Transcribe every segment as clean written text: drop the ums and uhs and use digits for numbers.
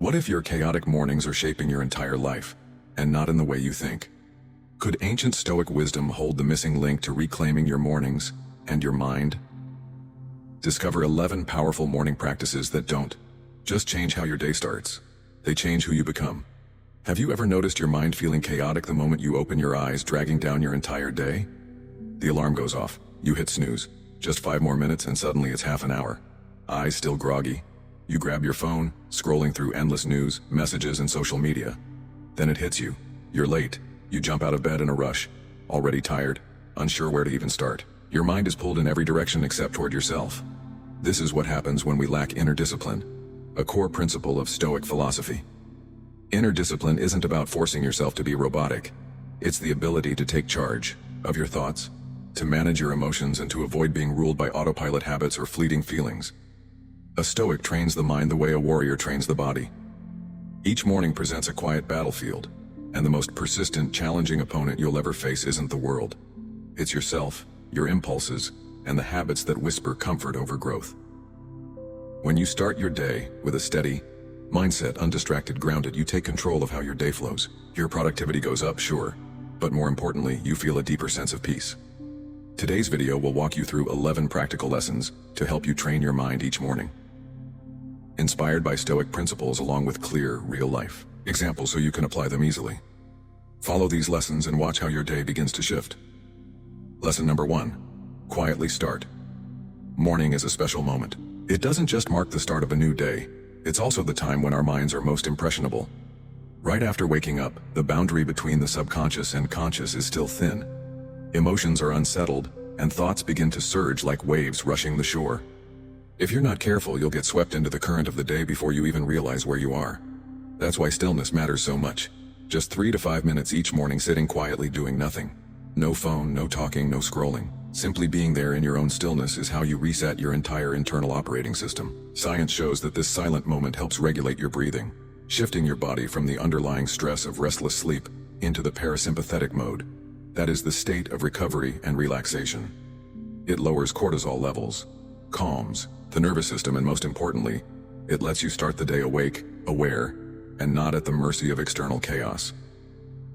What if your chaotic mornings are shaping your entire life, and not in the way you think? Could ancient Stoic wisdom hold the missing link to reclaiming your mornings and your mind? Discover 11 powerful morning practices that don't just change how your day starts. They change who you become. Have you ever noticed your mind feeling chaotic the moment you open your eyes, dragging down your entire day? The alarm goes off. You hit snooze. Just 5 more minutes and suddenly it's half an hour. Eyes still groggy. You grab your phone, scrolling through endless news, messages, and social media. Then it hits you. You're late. You jump out of bed in a rush, already tired, unsure where to even start. Your mind is pulled in every direction except toward yourself. This is what happens when we lack inner discipline, a core principle of Stoic philosophy. Inner discipline isn't about forcing yourself to be robotic. It's the ability to take charge of your thoughts, to manage your emotions, and to avoid being ruled by autopilot habits or fleeting feelings. A Stoic trains the mind the way a warrior trains the body. Each morning presents a quiet battlefield, and the most persistent, challenging opponent you'll ever face isn't the world. It's yourself, your impulses, and the habits that whisper comfort over growth. When you start your day with a steady mindset, undistracted, grounded, you take control of how your day flows. Your productivity goes up, sure, but more importantly, you feel a deeper sense of peace. Today's video will walk you through 11 practical lessons to help you train your mind each morning. Inspired by Stoic principles along with clear, real-life examples so you can apply them easily. Follow these lessons and watch how your day begins to shift. Lesson number 1. Quietly start. Morning is a special moment. It doesn't just mark the start of a new day, it's also the time when our minds are most impressionable. Right after waking up, the boundary between the subconscious and conscious is still thin. Emotions are unsettled, and thoughts begin to surge like waves rushing the shore. If you're not careful, you'll get swept into the current of the day before you even realize where you are. That's why stillness matters so much. Just 3 to 5 minutes each morning sitting quietly doing nothing. No phone, no talking, no scrolling. Simply being there in your own stillness is how you reset your entire internal operating system. Science shows that this silent moment helps regulate your breathing, shifting your body from the underlying stress of restless sleep into the parasympathetic mode. That is the state of recovery and relaxation. It lowers cortisol levels, calms the nervous system, and most importantly, it lets you start the day awake, aware, and not at the mercy of external chaos.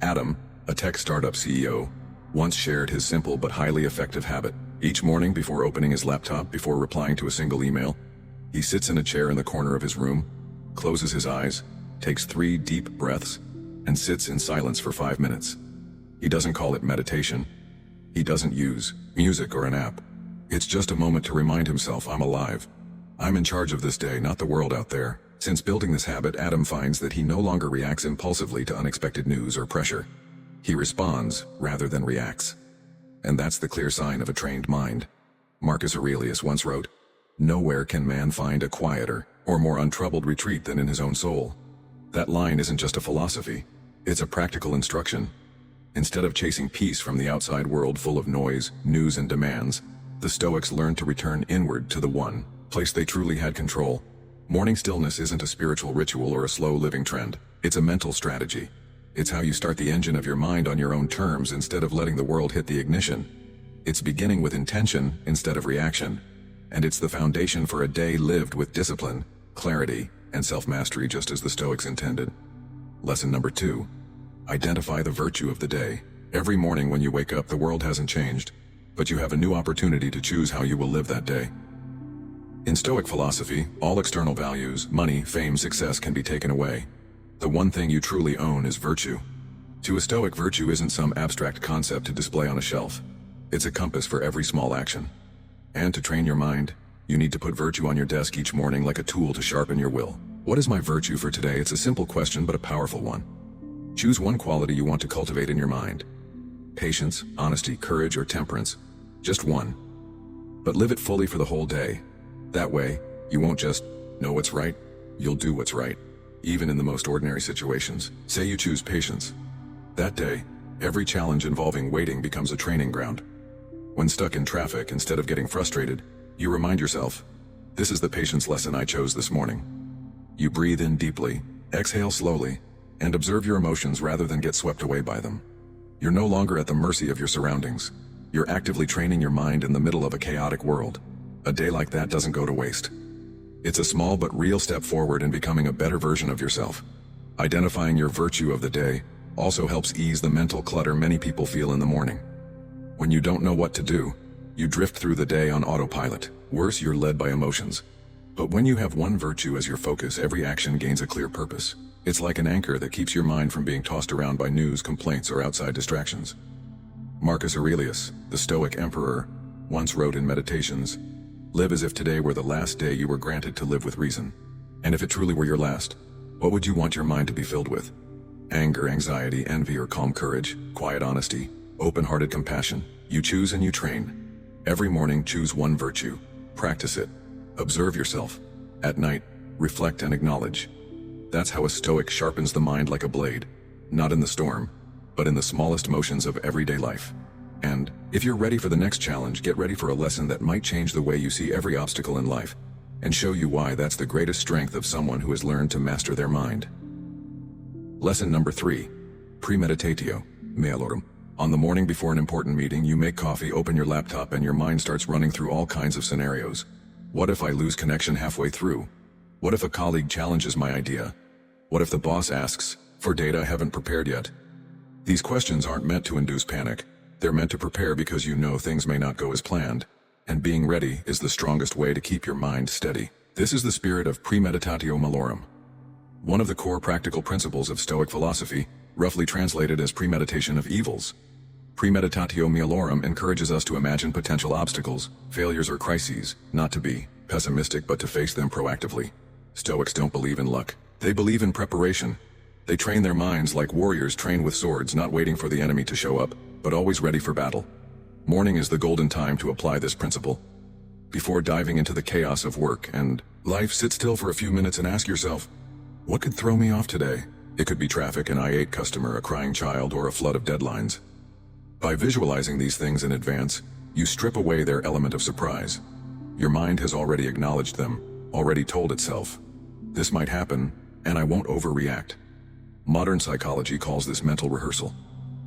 Adam, a tech startup CEO, once shared his simple but highly effective habit. Each morning before opening his laptop, before replying to a single email, he sits in a chair in the corner of his room, closes his eyes, takes 3 deep breaths, and sits in silence for 5 minutes. He doesn't call it meditation. He doesn't use music or an app. It's just a moment to remind himself, I'm alive. I'm in charge of this day, not the world out there. Since building this habit, Adam finds that he no longer reacts impulsively to unexpected news or pressure. He responds rather than reacts. And that's the clear sign of a trained mind. Marcus Aurelius once wrote, "Nowhere can man find a quieter or more untroubled retreat than in his own soul." That line isn't just a philosophy, it's a practical instruction. Instead of chasing peace from the outside world full of noise, news, and demands, the Stoics learned to return inward to the one place they truly had control. Morning stillness isn't a spiritual ritual or a slow living trend. It's a mental strategy. It's how you start the engine of your mind on your own terms instead of letting the world hit the ignition. It's beginning with intention instead of reaction. And it's the foundation for a day lived with discipline, clarity, and self-mastery, just as the Stoics intended. Lesson number 2. Identify the virtue of the day. Every morning when you wake up, the world hasn't changed, but you have a new opportunity to choose how you will live that day. In Stoic philosophy, all external values, money, fame, success can be taken away. The one thing you truly own is virtue. To a Stoic, virtue isn't some abstract concept to display on a shelf. It's a compass for every small action. And to train your mind, you need to put virtue on your desk each morning like a tool to sharpen your will. What is my virtue for today? It's a simple question, but a powerful one. Choose one quality you want to cultivate in your mind. Patience, honesty, courage, or temperance. Just one. But live it fully for the whole day. That way, you won't just know what's right, you'll do what's right, even in the most ordinary situations. Say you choose patience. That day, every challenge involving waiting becomes a training ground. When stuck in traffic, instead of getting frustrated, you remind yourself, this is the patience lesson I chose this morning. You breathe in deeply, exhale slowly, and observe your emotions rather than get swept away by them. You're no longer at the mercy of your surroundings. You're actively training your mind in the middle of a chaotic world. A day like that doesn't go to waste. It's a small but real step forward in becoming a better version of yourself. Identifying your virtue of the day also helps ease the mental clutter many people feel in the morning. When you don't know what to do, you drift through the day on autopilot. Worse, you're led by emotions. But when you have one virtue as your focus, every action gains a clear purpose. It's like an anchor that keeps your mind from being tossed around by news, complaints, or outside distractions. Marcus Aurelius, the Stoic emperor, once wrote in Meditations, "Live as if today were the last day you were granted to live with reason. And if it truly were your last, what would you want your mind to be filled with? Anger, anxiety, envy, or calm courage, quiet honesty, open-hearted compassion? You choose and you train. Every morning, choose one virtue. Practice it. Observe yourself. At night, reflect and acknowledge." That's how a Stoic sharpens the mind like a blade, not in the storm, but in the smallest motions of everyday life. And if you're ready for the next challenge, get ready for a lesson that might change the way you see every obstacle in life, and show you why that's the greatest strength of someone who has learned to master their mind. Lesson number 3. Premeditatio malorum. On the morning before an important meeting, you make coffee, open your laptop, and your mind starts running through all kinds of scenarios. What if I lose connection halfway through? What if a colleague challenges my idea? What if the boss asks for data I haven't prepared yet? These questions aren't meant to induce panic. They're meant to prepare because you know things may not go as planned. And being ready is the strongest way to keep your mind steady. This is the spirit of premeditatio malorum, one of the core practical principles of Stoic philosophy, roughly translated as premeditation of evils. Premeditatio malorum encourages us to imagine potential obstacles, failures, or crises, not to be pessimistic but to face them proactively. Stoics don't believe in luck. They believe in preparation. They train their minds like warriors train with swords, not waiting for the enemy to show up, but always ready for battle. Morning is the golden time to apply this principle. Before diving into the chaos of work and life, sit still for a few minutes and ask yourself, what could throw me off today? It could be traffic, an I-8 customer, a crying child, or a flood of deadlines. By visualizing these things in advance, you strip away their element of surprise. Your mind has already acknowledged them, already told itself, this might happen, and I won't overreact. Modern psychology calls this mental rehearsal.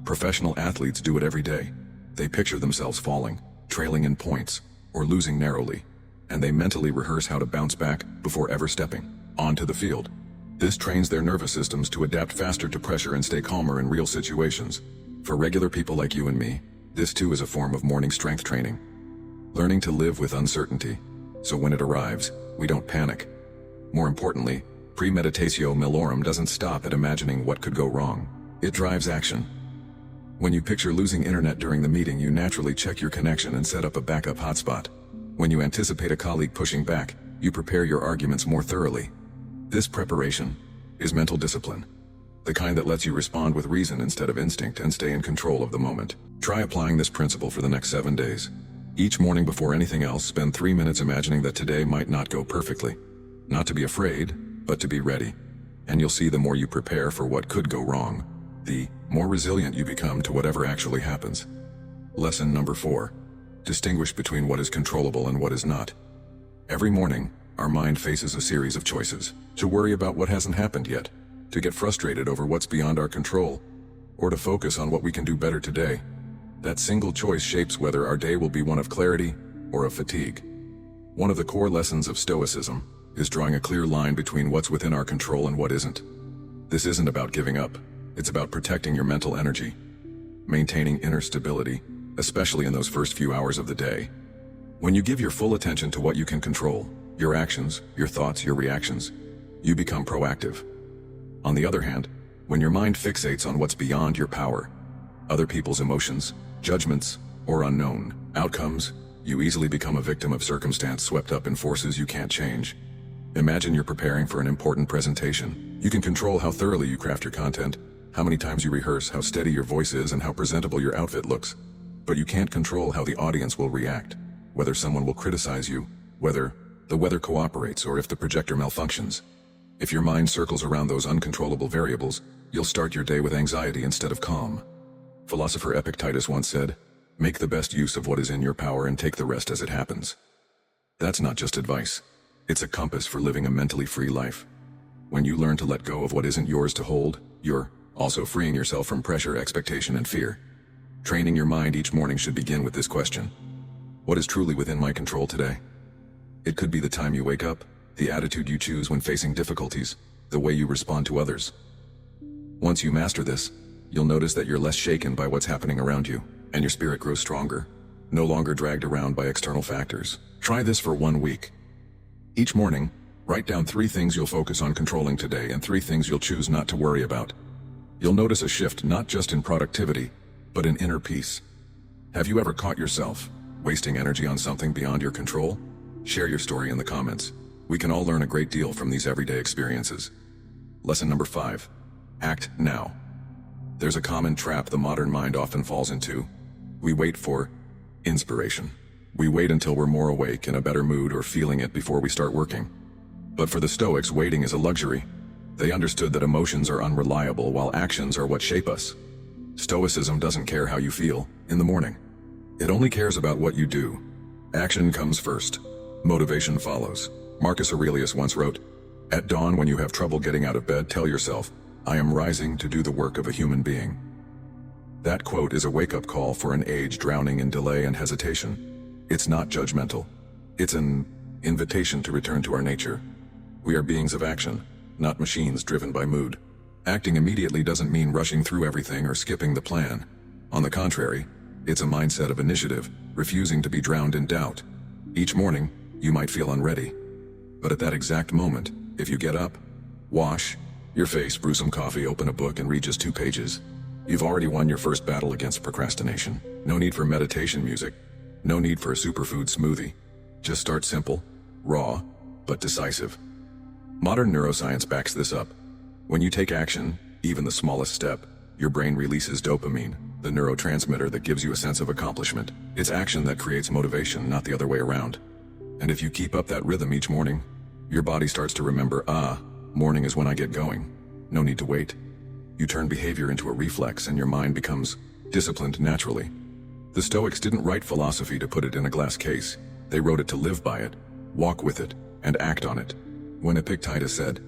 Professional athletes do it every day. They picture themselves falling, trailing in points, or losing narrowly, and they mentally rehearse how to bounce back before ever stepping onto the field. This trains their nervous systems to adapt faster to pressure and stay calmer in real situations. For regular people like you and me, this too is a form of morning strength training. Learning to live with uncertainty, so when it arrives, we don't panic. More importantly, premeditatio malorum doesn't stop at imagining what could go wrong. It drives action. When you picture losing internet during the meeting, you naturally check your connection and set up a backup hotspot. When you anticipate a colleague pushing back, you prepare your arguments more thoroughly. This preparation is mental discipline, the kind that lets you respond with reason instead of instinct and stay in control of the moment. Try applying this principle for the next 7 days. Each morning before anything else, spend 3 minutes imagining that today might not go perfectly. Not to be afraid, but to be ready. And you'll see the more you prepare for what could go wrong, the more resilient you become to whatever actually happens. Lesson number 4. Distinguish between what is controllable and what is not. Every morning, our mind faces a series of choices: to worry about what hasn't happened yet, to get frustrated over what's beyond our control, or to focus on what we can do better today. That single choice shapes whether our day will be one of clarity or of fatigue. One of the core lessons of Stoicism is drawing a clear line between what's within our control and what isn't. This isn't about giving up. It's about protecting your mental energy, maintaining inner stability, especially in those first few hours of the day. When you give your full attention to what you can control, your actions, your thoughts, your reactions, you become proactive. On the other hand, when your mind fixates on what's beyond your power, other people's emotions, judgments, or unknown outcomes, you easily become a victim of circumstance, swept up in forces you can't change. Imagine you're preparing for an important presentation. You can control how thoroughly you craft your content, how many times you rehearse, how steady your voice is, and how presentable your outfit looks. But you can't control how the audience will react, whether someone will criticize you, whether the weather cooperates, or if the projector malfunctions. If your mind circles around those uncontrollable variables, you'll start your day with anxiety instead of calm. Philosopher Epictetus once said, "Make the best use of what is in your power and take the rest as it happens." That's not just advice. It's a compass for living a mentally free life. When you learn to let go of what isn't yours to hold, you're also freeing yourself from pressure, expectation, and fear. Training your mind each morning should begin with this question: what is truly within my control today? It could be the time you wake up, the attitude you choose when facing difficulties, the way you respond to others. Once you master this, you'll notice that you're less shaken by what's happening around you, and your spirit grows stronger, no longer dragged around by external factors. Try this for 1 week. Each morning, write down 3 things you'll focus on controlling today and 3 things you'll choose not to worry about. You'll notice a shift not just in productivity, but in inner peace. Have you ever caught yourself wasting energy on something beyond your control? Share your story in the comments. We can all learn a great deal from these everyday experiences. Lesson number 5. Act now. There's a common trap the modern mind often falls into. We wait for inspiration. We wait until we're more awake, in a better mood, or feeling it before we start working. But for the Stoics, waiting is a luxury. They understood that emotions are unreliable while actions are what shape us. Stoicism doesn't care how you feel in the morning. It only cares about what you do. Action comes first. Motivation follows. Marcus Aurelius once wrote, "At dawn, when you have trouble getting out of bed, tell yourself, 'I am rising to do the work of a human being.'" That quote is a wake-up call for an age drowning in delay and hesitation. It's not judgmental. It's an invitation to return to our nature. We are beings of action, not machines driven by mood. Acting immediately doesn't mean rushing through everything or skipping the plan. On the contrary, it's a mindset of initiative, refusing to be drowned in doubt. Each morning, you might feel unready. But at that exact moment, if you get up, wash your face, brew some coffee, open a book, and read just 2 pages, you've already won your first battle against procrastination. No need for meditation music. No need for a superfood smoothie. Just start simple, raw, but decisive. Modern neuroscience backs this up. When you take action, even the smallest step, your brain releases dopamine, the neurotransmitter that gives you a sense of accomplishment. It's action that creates motivation, not the other way around. And if you keep up that rhythm each morning, your body starts to remember, morning is when I get going. No need to wait. You turn behavior into a reflex and your mind becomes disciplined naturally. The Stoics didn't write philosophy to put it in a glass case. They wrote it to live by it, walk with it, and act on it. When Epictetus said,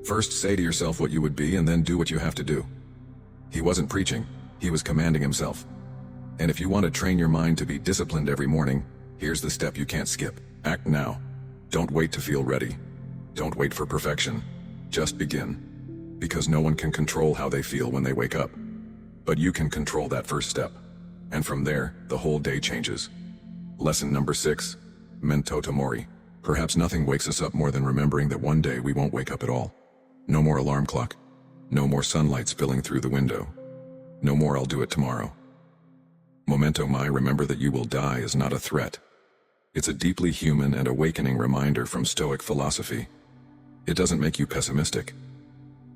"First say to yourself what you would be and then do what you have to do," he wasn't preaching, he was commanding himself. And if you want to train your mind to be disciplined every morning, here's the step you can't skip. Act now. Don't wait to feel ready. Don't wait for perfection. Just begin. Because no one can control how they feel when they wake up. But you can control that first step. And from there, the whole day changes. Lesson number 6. Memento mori. Perhaps nothing wakes us up more than remembering that one day we won't wake up at all. No more alarm clock. No more sunlight spilling through the window. No more "I'll do it tomorrow." Memento mori, remember that you will die, is not a threat. It's a deeply human and awakening reminder from Stoic philosophy. It doesn't make you pessimistic.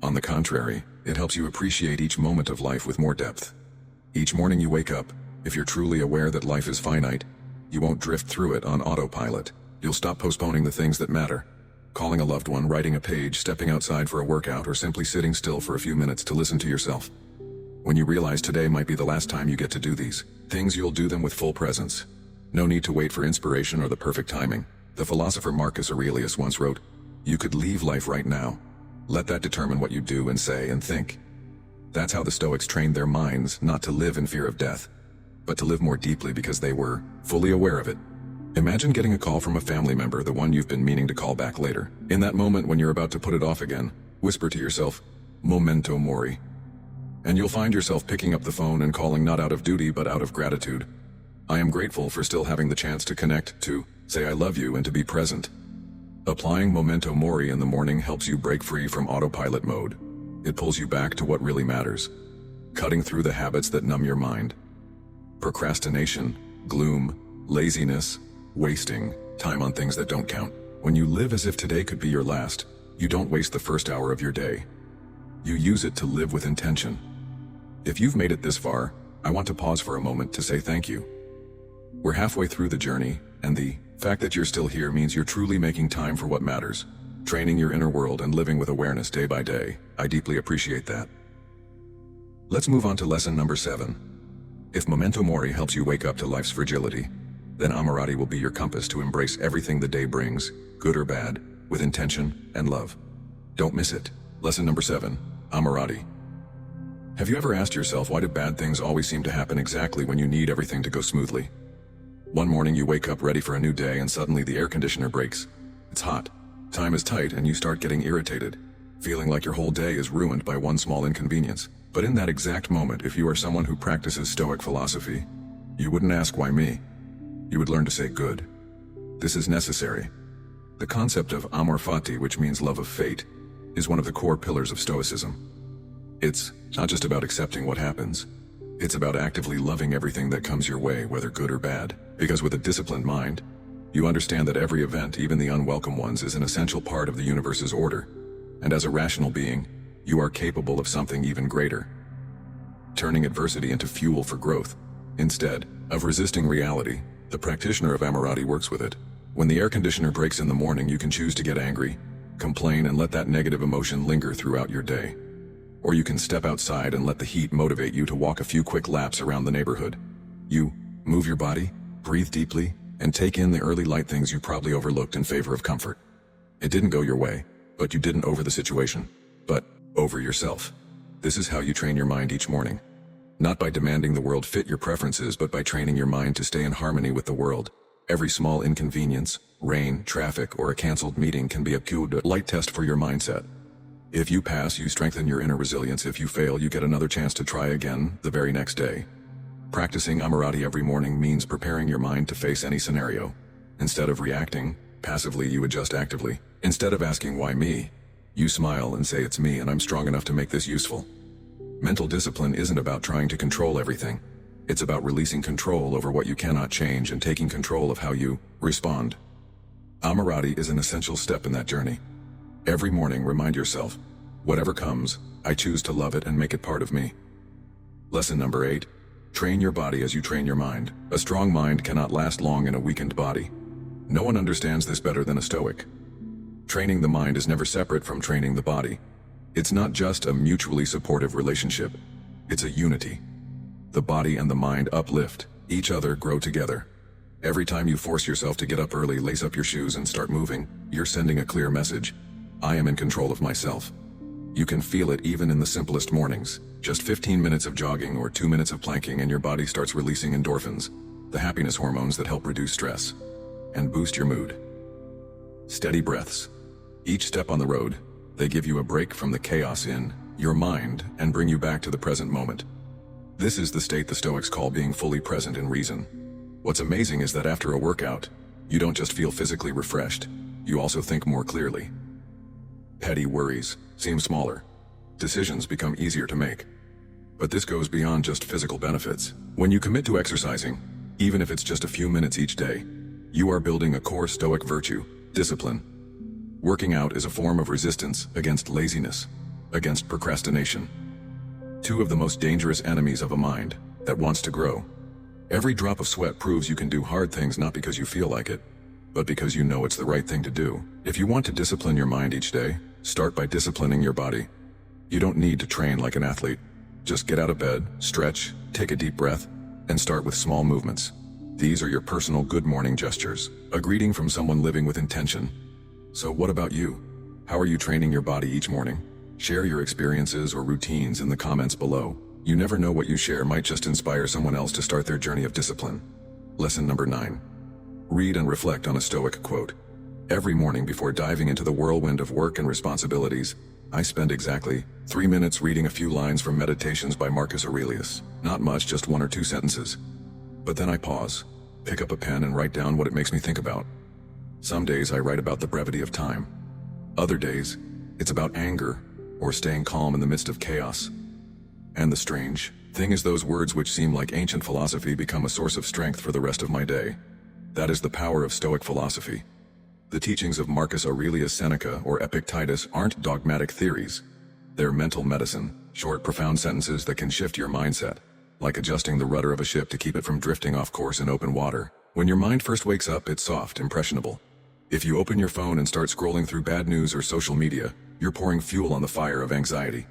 On the contrary, it helps you appreciate each moment of life with more depth. Each morning you wake up, if you're truly aware that life is finite, you won't drift through it on autopilot. You'll stop postponing the things that matter. Calling a loved one, writing a page, stepping outside for a workout, or simply sitting still for a few minutes to listen to yourself. When you realize today might be the last time you get to do these things, you'll do them with full presence. No need to wait for inspiration or the perfect timing. The philosopher Marcus Aurelius once wrote, "You could leave life right now. Let that determine what you do and say and think." That's how the Stoics trained their minds not to live in fear of death, but to live more deeply because they were fully aware of it. Imagine getting a call from a family member, the one you've been meaning to call back later. In that moment when you're about to put it off again, whisper to yourself, "Memento mori." And you'll find yourself picking up the phone and calling, not out of duty but out of gratitude. I am grateful for still having the chance to connect, to say I love you, and to be present. Applying memento mori in the morning helps you break free from autopilot mode. It pulls you back to what really matters, cutting through the habits that numb your mind. Procrastination, gloom, laziness, wasting time on things that don't count. When you live as if today could be your last, you don't waste the first hour of your day. You use it to live with intention. If you've made it this far, I want to pause for a moment to say thank you. We're halfway through the journey, and the fact that you're still here means you're truly making time for what matters, training your inner world and living with awareness day by day. I deeply appreciate that. Let's move on to lesson number 7. If memento mori helps you wake up to life's fragility, then amorati will be your compass to embrace everything the day brings, good or bad, with intention and love. Don't miss it. Lesson number 7. Amorati. Have you ever asked yourself, why do bad things always seem to happen exactly when you need everything to go smoothly? One morning you wake up ready for a new day and suddenly the air conditioner breaks. It's hot, Time is tight and you start getting irritated, feeling like your whole day is ruined by one small inconvenience. But in that exact moment, if you are someone who practices Stoic philosophy, you wouldn't ask why me. You would learn to say good. This is necessary. The concept of amor fati, which means love of fate, is one of the core pillars of Stoicism. It's not just about accepting what happens. It's about actively loving everything that comes your way, whether good or bad. Because with a disciplined mind, you understand that every event, even the unwelcome ones, is an essential part of the universe's order. And as a rational being, you are capable of something even greater. Turning adversity into fuel for growth. Instead of resisting reality, the practitioner of amorati works with it. When the air conditioner breaks in the morning, you can choose to get angry, complain, and let that negative emotion linger throughout your day. Or you can step outside and let the heat motivate you to walk a few quick laps around the neighborhood. You move your body, breathe deeply, and take in the early light things you probably overlooked in favor of comfort. It didn't go your way, but you didn't over the situation, but over yourself. This is how you train your mind each morning. Not by demanding the world fit your preferences, but by training your mind to stay in harmony with the world. Every small inconvenience, rain, traffic, or a canceled meeting can be a good light test for your mindset. If you pass, you strengthen your inner resilience. If you fail, you get another chance to try again the very next day. Practicing amorati every morning means preparing your mind to face any scenario. Instead of reacting passively, you adjust actively. Instead of asking why me, you smile and say it's me and I'm strong enough to make this useful. Mental discipline isn't about trying to control everything. It's about releasing control over what you cannot change and taking control of how you respond. Amorati is an essential step in that journey. Every morning, remind yourself, whatever comes, I choose to love it and make it part of me. Lesson number 8. Train your body as you train your mind. A strong mind cannot last long in a weakened body. No one understands this better than a Stoic. Training the mind is never separate from training the body. It's not just a mutually supportive relationship. It's a unity. The body and the mind uplift each other, grow together. Every time you force yourself to get up early, lace up your shoes, and start moving, you're sending a clear message. I am in control of myself. You can feel it even in the simplest mornings. Just 15 minutes of jogging or 2 minutes of planking and your body starts releasing endorphins, the happiness hormones that help reduce stress and boost your mood. Steady breaths. Each step on the road, they give you a break from the chaos in your mind and bring you back to the present moment. This is the state the Stoics call being fully present in reason. What's amazing is that after a workout, you don't just feel physically refreshed, you also think more clearly. Petty worries seem smaller. Decisions become easier to make. But this goes beyond just physical benefits. When you commit to exercising, even if it's just a few minutes each day, you are building a core Stoic virtue, discipline. Working out is a form of resistance against laziness, against procrastination. Two of the most dangerous enemies of a mind that wants to grow. Every drop of sweat proves you can do hard things not because you feel like it, but because you know it's the right thing to do. If you want to discipline your mind each day, start by disciplining your body. You don't need to train like an athlete. Just get out of bed, stretch, take a deep breath, and start with small movements. These are your personal good morning gestures, a greeting from someone living with intention. So what about you? How are you training your body each morning? Share your experiences or routines in the comments below. You never know, what you share might just inspire someone else to start their journey of discipline. Lesson number 9. Read and reflect on a Stoic quote. Every morning before diving into the whirlwind of work and responsibilities, I spend exactly 3 minutes reading a few lines from Meditations by Marcus Aurelius. Not much, just 1 or 2 sentences. But then I pause, pick up a pen and write down what it makes me think about. Some days I write about the brevity of time. Other days, it's about anger or staying calm in the midst of chaos. And the strange thing is, those words which seem like ancient philosophy become a source of strength for the rest of my day. That is the power of Stoic philosophy. The teachings of Marcus Aurelius Seneca or Epictetus aren't dogmatic theories. They're mental medicine, short, profound sentences that can shift your mindset, like adjusting the rudder of a ship to keep it from drifting off course in open water. When your mind first wakes up, it's soft, impressionable. If you open your phone and start scrolling through bad news or social media, you're pouring fuel on the fire of anxiety.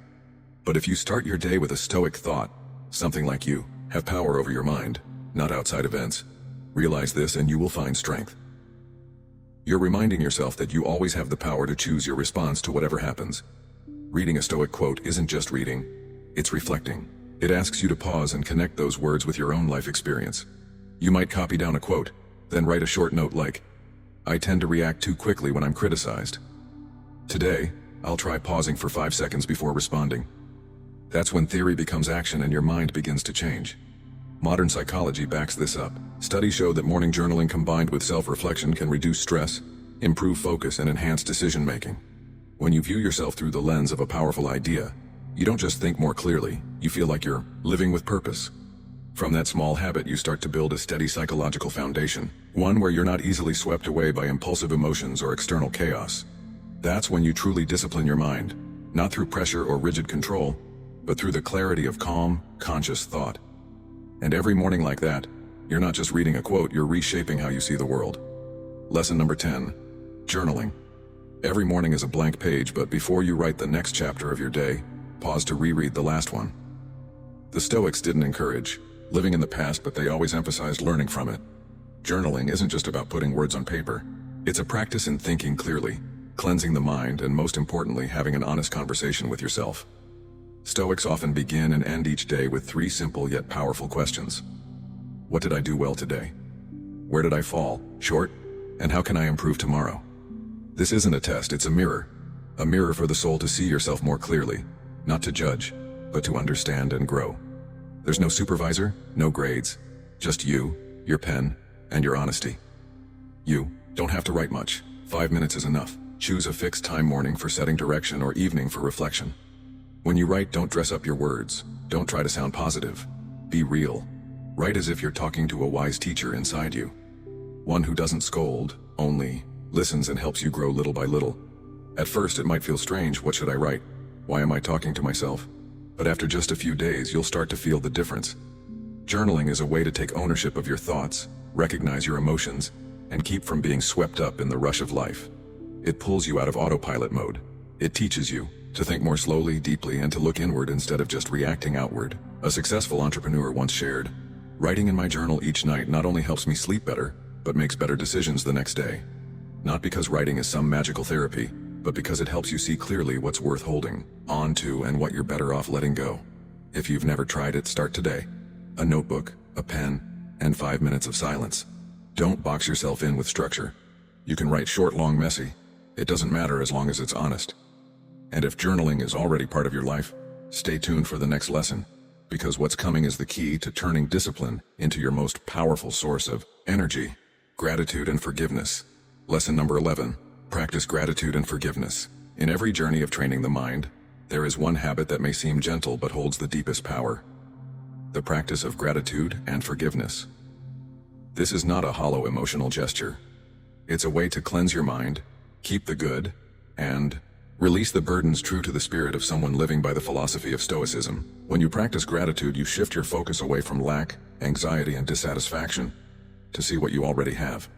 But if you start your day with a Stoic thought, something like you have power over your mind, not outside events, realize this and you will find strength. You're reminding yourself that you always have the power to choose your response to whatever happens. Reading a Stoic quote isn't just reading, it's reflecting. It asks you to pause and connect those words with your own life experience. You might copy down a quote, then write a short note like, I tend to react too quickly when I'm criticized. Today, I'll try pausing for 5 seconds before responding. That's when theory becomes action and your mind begins to change. Modern psychology backs this up. Studies show that morning journaling combined with self-reflection can reduce stress, improve focus, and enhance decision-making. When you view yourself through the lens of a powerful idea, you don't just think more clearly, you feel like you're living with purpose. From that small habit, you start to build a steady psychological foundation, one where you're not easily swept away by impulsive emotions or external chaos. That's when you truly discipline your mind, not through pressure or rigid control, but through the clarity of calm, conscious thought. And every morning like that, you're not just reading a quote, you're reshaping how you see the world. Lesson number 10. Journaling. Every morning is a blank page, but before you write the next chapter of your day, pause to reread the last one. The Stoics didn't encourage living in the past, but they always emphasized learning from it. Journaling isn't just about putting words on paper. It's a practice in thinking clearly, cleansing the mind, and most importantly, having an honest conversation with yourself. Stoics often begin and end each day with 3 simple yet powerful questions. What did I do well today? Where did I fall short? And how can I improve tomorrow? This isn't a test, it's a mirror for the soul to see yourself more clearly, not to judge, but to understand and grow. There's no supervisor, no grades, just you, your pen, and your honesty. You don't have to write much. 5 minutes is enough. Choose a fixed time, morning for setting direction or evening for reflection. When you write, don't dress up your words. Don't try to sound positive. Be real. Write as if you're talking to a wise teacher inside you. One who doesn't scold, only listens and helps you grow little by little. At first it might feel strange. What should I write? Why am I talking to myself? But after just a few days, you'll start to feel the difference. Journaling is a way to take ownership of your thoughts, recognize your emotions, and keep from being swept up in the rush of life. It pulls you out of autopilot mode. It teaches you to think more slowly, deeply, and to look inward instead of just reacting outward. A successful entrepreneur once shared, "Writing in my journal each night not only helps me sleep better, but makes better decisions the next day." Not because writing is some magical therapy, but because it helps you see clearly what's worth holding on to and what you're better off letting go. If you've never tried it, start today. A notebook, a pen, and 5 minutes of silence. Don't box yourself in with structure. You can write short, long, messy. It doesn't matter as long as it's honest. And if journaling is already part of your life, stay tuned for the next lesson, because what's coming is the key to turning discipline into your most powerful source of energy, gratitude, and forgiveness. Lesson number 11. Practice gratitude and forgiveness. In every journey of training the mind, there is one habit that may seem gentle but holds the deepest power. The practice of gratitude and forgiveness. This is not a hollow emotional gesture. It's a way to cleanse your mind, keep the good, and release the burdens, true to the spirit of someone living by the philosophy of Stoicism. When you practice gratitude, you shift your focus away from lack, anxiety, and dissatisfaction to see what you already have.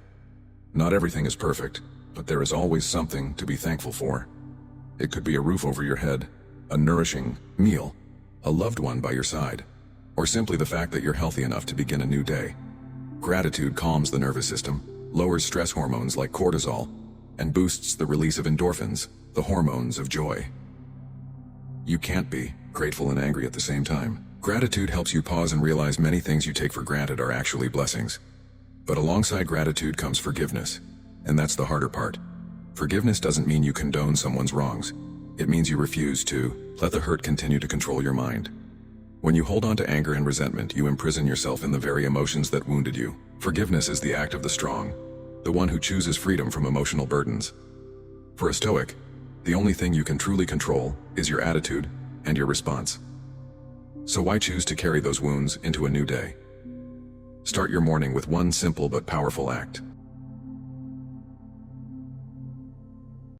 Not everything is perfect, but there is always something to be thankful for. It could be a roof over your head, a nourishing meal, a loved one by your side, or simply the fact that you're healthy enough to begin a new day. Gratitude calms the nervous system, lowers stress hormones like cortisol, and boosts the release of endorphins, the hormones of joy. You can't be grateful and angry at the same time. Gratitude helps you pause and realize many things you take for granted are actually blessings. But alongside gratitude comes forgiveness, and that's the harder part. Forgiveness doesn't mean you condone someone's wrongs. It means you refuse to let the hurt continue to control your mind. When you hold on to anger and resentment, you imprison yourself in the very emotions that wounded you. Forgiveness is the act of the strong, the one who chooses freedom from emotional burdens. For a Stoic, the only thing you can truly control is your attitude and your response. So why choose to carry those wounds into a new day? Start your morning with one simple but powerful act.